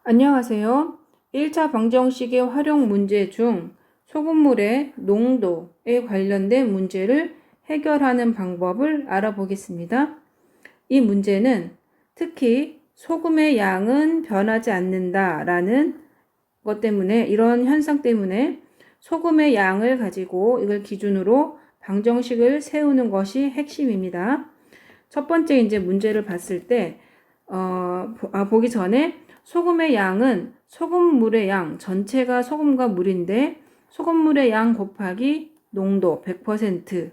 안녕하세요. 1차 방정식의 활용 문제 중 소금물의 농도에 관련된 문제를 해결하는 방법을 알아보겠습니다. 이 문제는 특히 소금의 양은 변하지 않는다라는 것 때문에, 이런 현상 때문에 소금의 양을 가지고 이걸 기준으로 방정식을 세우는 것이 핵심입니다. 첫 번째 이제 문제를 봤을 때 보기 전에 소금의 양은 소금물의 양, 전체가 소금과 물인데 소금물의 양 곱하기 농도 100%,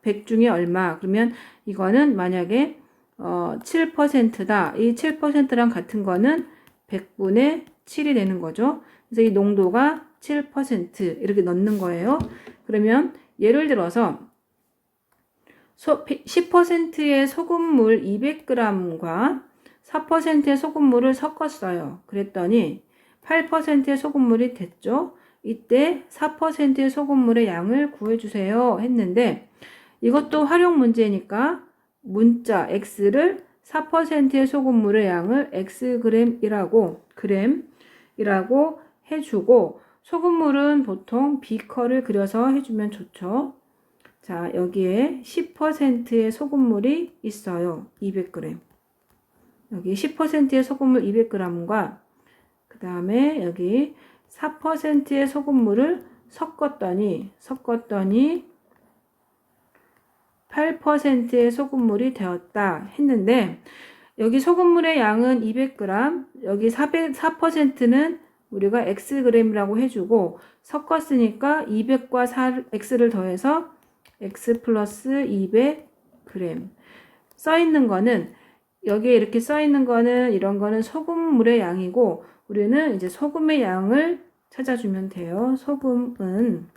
100 중에 얼마, 그러면 이거는 만약에 7%다. 이 7%랑 같은 거는 100분의 7이 되는 거죠. 그래서 이 농도가 7% 이렇게 넣는 거예요. 그러면 예를 들어서 10%의 소금물 200g과 4%의 소금물을 섞었어요. 그랬더니 8%의 소금물이 됐죠. 이때 4%의 소금물의 양을 구해주세요 했는데, 이것도 활용 문제니까 문자 x를 4%의 소금물의 양을 xg이라고 해주고, 소금물은 보통 비커를 그려서 해주면 좋죠. 자, 여기에 10%의 소금물이 있어요. 200g. 여기 10%의 소금물 200g과 그 다음에 여기 4%의 소금물을 섞었더니 8%의 소금물이 되었다 했는데, 여기 소금물의 양은 200g, 여기 4%는 우리가 xg이라고 해주고, 섞었으니까 200과 x를 더해서 x 플러스 200g. 써있는 거는, 여기에 이렇게 써있는 거는, 이런 거는 소금물의 양이고, 우리는 이제 소금의 양을 찾아주면 돼요. 소금은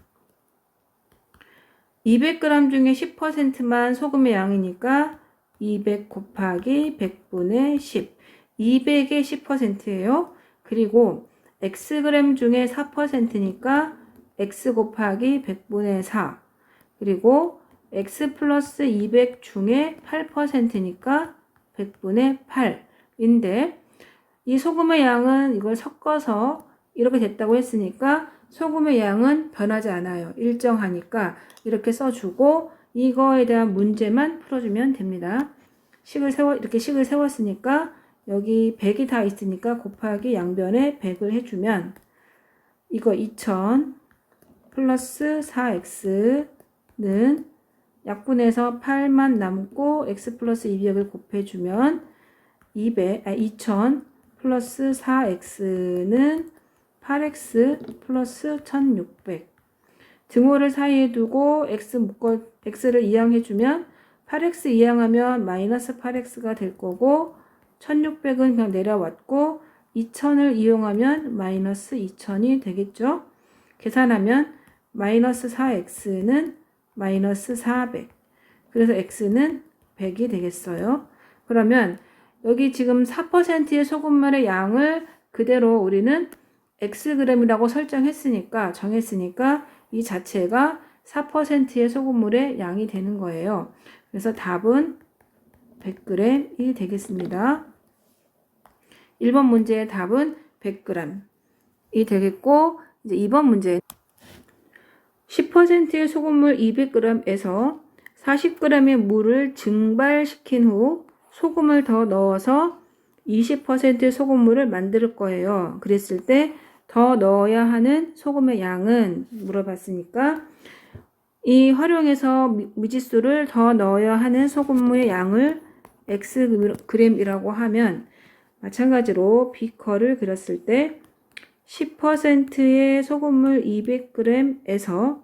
200g 중에 10%만 소금의 양이니까 200 곱하기 100분의 10. 200의 10%예요. 그리고 xg 중에 4%니까 x 곱하기 100분의 4. 그리고 x 플러스 200 중에 8%니까 100분의 8인데, 이 소금의 양은 이걸 섞어서 이렇게 됐다고 했으니까 소금의 양은 변하지 않아요. 일정하니까 이렇게 써주고, 이거에 대한 문제만 풀어주면 됩니다. 이렇게 식을 세웠으니까 여기 100이 다 있으니까 곱하기 양변에 100을 해주면, 이거 2000 플러스 4x는 약분해서 8만 남고 x 플러스 200을 곱해주면 2000 플러스 4x는 8x 플러스 1600. 등호를 사이에 두고 x를 이항해주면 8x 이항하면 마이너스 8x가 될 거고, 1600은 그냥 내려왔고 2000을 이용하면 마이너스 2000이 되겠죠. 계산하면 마이너스 4x는 마이너스 400. 그래서 x는 100이 되겠어요. 그러면 여기 지금 4%의 소금물의 양을 그대로 우리는 xg이라고 정했으니까 이 자체가 4%의 소금물의 양이 되는 거예요. 그래서 답은 100g이 되겠습니다. 1번 문제의 답은 100g이 되겠고, 이제 2번 문제 10%의 소금물 200g에서 40g의 물을 증발시킨 후 소금을 더 넣어서 20%의 소금물을 만들 거예요. 그랬을 때 더 넣어야 하는 소금의 양은 물어봤으니까, 이 활용해서 미지수를 더 넣어야 하는 소금물의 양을 xg이라고 하면, 마찬가지로 비커를 그렸을 때 10%의 소금물 200g에서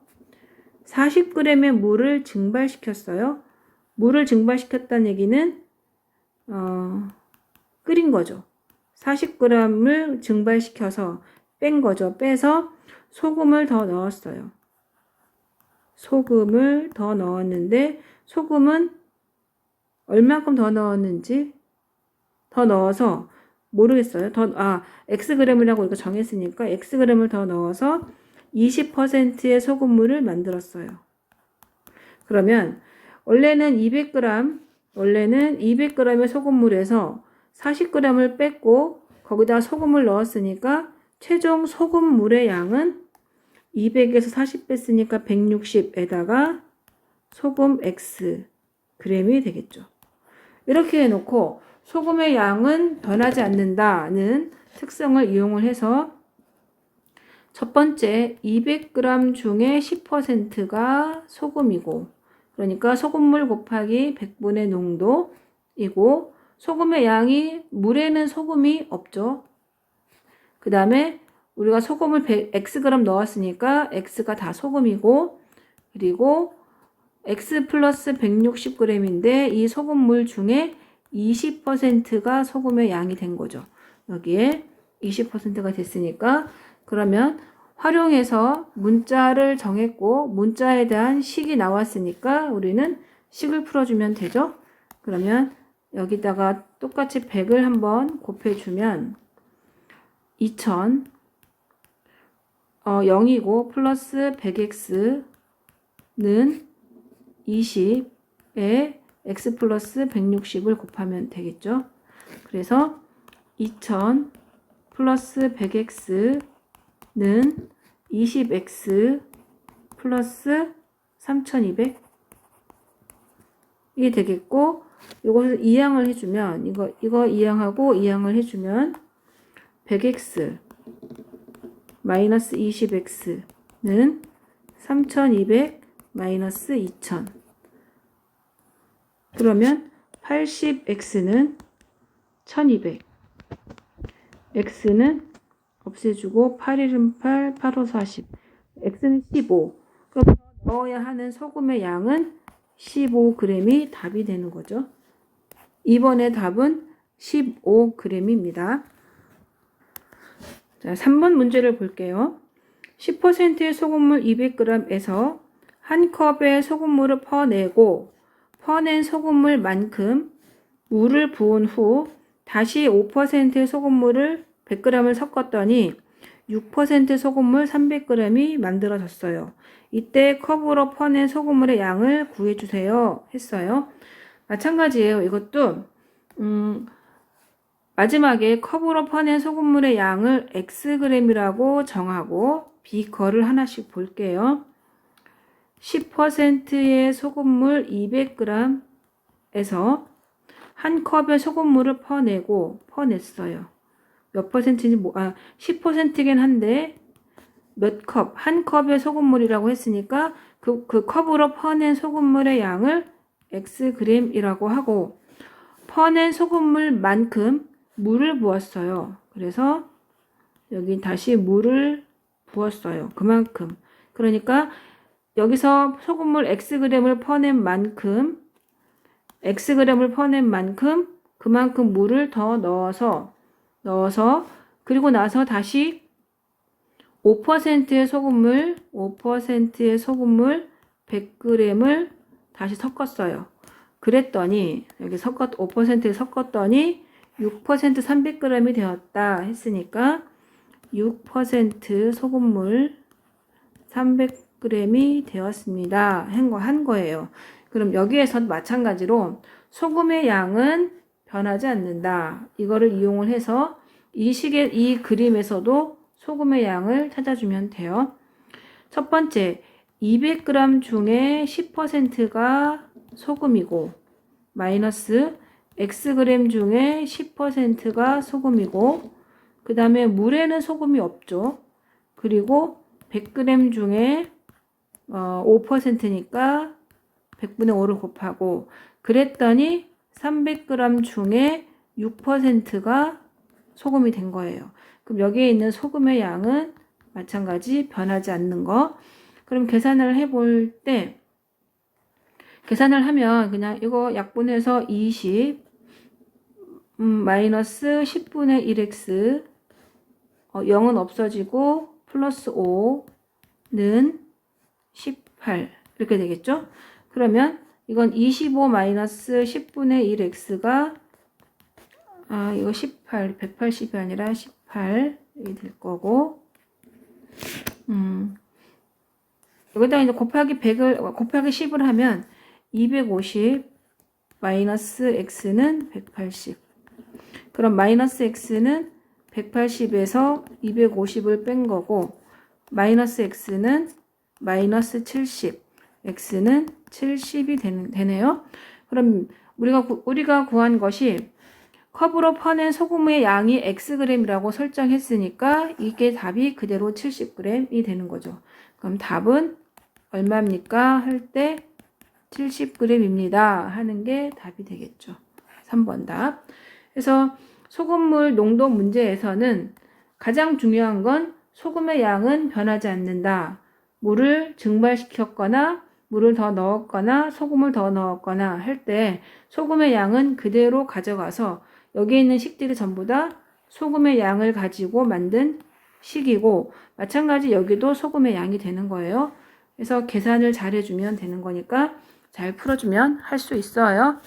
40g의 물을 증발시켰어요. 물을 증발시켰다는 얘기는 끓인 거죠. 40g을 증발시켜서 뺀 거죠. 빼서 소금을 더 넣었어요. 소금을 더 넣었는데, 소금은 얼마큼 더 넣었는지 더 넣어서 모르겠어요. xg이라고 이거 정했으니까 xg을 더 넣어서 20%의 소금물을 만들었어요. 그러면 원래는 200g의 소금물에서 40g을 뺐고 거기다 소금을 넣었으니까 최종 소금물의 양은 200에서 40 뺐으니까 160에다가 소금 X g이 되겠죠. 이렇게 해놓고 소금의 양은 변하지 않는다는 특성을 이용을 해서 첫 번째 200g 중에 10%가 소금이고, 그러니까 소금물 곱하기 100분의 농도이고, 소금의 양이, 물에는 소금이 없죠. 그 다음에 우리가 소금을 Xg 넣었으니까 X가 다 소금이고, 그리고 X 플러스 160g인데 이 소금물 중에 20%가 소금의 양이 된 거죠. 여기에 20%가 됐으니까, 그러면 활용해서 문자를 정했고 문자에 대한 식이 나왔으니까 우리는 식을 풀어주면 되죠. 그러면 여기다가 똑같이 100을 한번 곱해주면 2000 0이고 플러스 100x는 20에 x 플러스 160을 곱하면 되겠죠. 그래서 2000 플러스 100x는 20x 플러스 3200이 되겠고, 이것을 이항을 해주면 이거 이항하고 이항을 해주면 100x 마이너스 20x는 3200 마이너스 2000, 그러면 80x는 1200, x는 없애주고 8일은 8, 8, 5, 40, x는 15. 그럼 넣어야 하는 소금의 양은 15g이 답이 되는 거죠. 이번에 답은 15g입니다. 자, 3번 문제를 볼게요. 10%의 소금물 200g에서 한 컵의 소금물을 퍼내고 퍼낸 소금물만큼 물을 부은 후 다시 5%의 소금물을 100g을 섞었더니 6% 소금물 300g이 만들어졌어요. 이때 컵으로 퍼낸 소금물의 양을 구해주세요 했어요. 마찬가지예요. 이것도 마지막에 컵으로 퍼낸 소금물의 양을 xg이라고 정하고 비커를 하나씩 볼게요. 10%의 소금물 200g에서 한 컵의 소금물을 퍼냈어요. 몇 퍼센트인지 10%긴 한데 몇 컵, 한 컵의 소금물이라고 했으니까 그 컵으로 퍼낸 소금물의 양을 xg이라고 하고, 퍼낸 소금물만큼 물을 부었어요. 그래서 여기 다시 물을 부었어요. 그만큼. 그러니까 여기서 소금물 xg을 퍼낸 만큼 그만큼 물을 더 넣어서 그리고 나서 다시 5%의 소금물 100g을 다시 섞었어요. 그랬더니 여기 5%에 섞었더니 6% 300g이 되었다 했으니까 6% 소금물 300g이 되었습니다. 한 거예요. 그럼 여기에서도 마찬가지로 소금의 양은 변하지 않는다. 이거를 이용을 해서 이 그림에서도 소금의 양을 찾아주면 돼요. 첫 번째, 200g 중에 10%가 소금이고 마이너스 xg 중에 10%가 소금이고, 그 다음에 물에는 소금이 없죠. 그리고 100g 중에 5%니까 100분의 5를 곱하고, 그랬더니 300g 중에 6%가 소금이 된 거예요. 그럼 여기에 있는 소금의 양은 마찬가지 변하지 않는 거. 그럼 계산을 해볼 때, 계산을 하면 그냥 이거 약분해서 20 마이너스 10분의 1x 0은 없어지고 플러스 5는 18 이렇게 되겠죠? 그러면 이건 25 마이너스 10분의 1x가 이거 18, 180이 아니라 18 이렇게 될 거고, 여기다가 이제 곱하기 10을 하면 250 마이너스 x는 180. 그럼 마이너스 x는 180에서 250을 뺀 거고 마이너스 x는 마이너스 70, x는 70이 되네요. 그럼 우리가 구한 것이 컵으로 퍼낸 소금의 양이 xg이라고 설정했으니까 이게 답이 그대로 70g이 되는 거죠. 그럼 답은 얼마입니까? 할 때 70g입니다. 하는 게 답이 되겠죠. 3번 답. 그래서 소금물 농도 문제에서는 가장 중요한 건 소금의 양은 변하지 않는다. 물을 증발시켰거나 물을 더 넣었거나 소금을 더 넣었거나 할 때 소금의 양은 그대로 가져가서 여기에 있는 식들이 전부 다 소금의 양을 가지고 만든 식이고 마찬가지 여기도 소금의 양이 되는 거예요. 그래서 계산을 잘 해주면 되는 거니까 잘 풀어주면 할 수 있어요.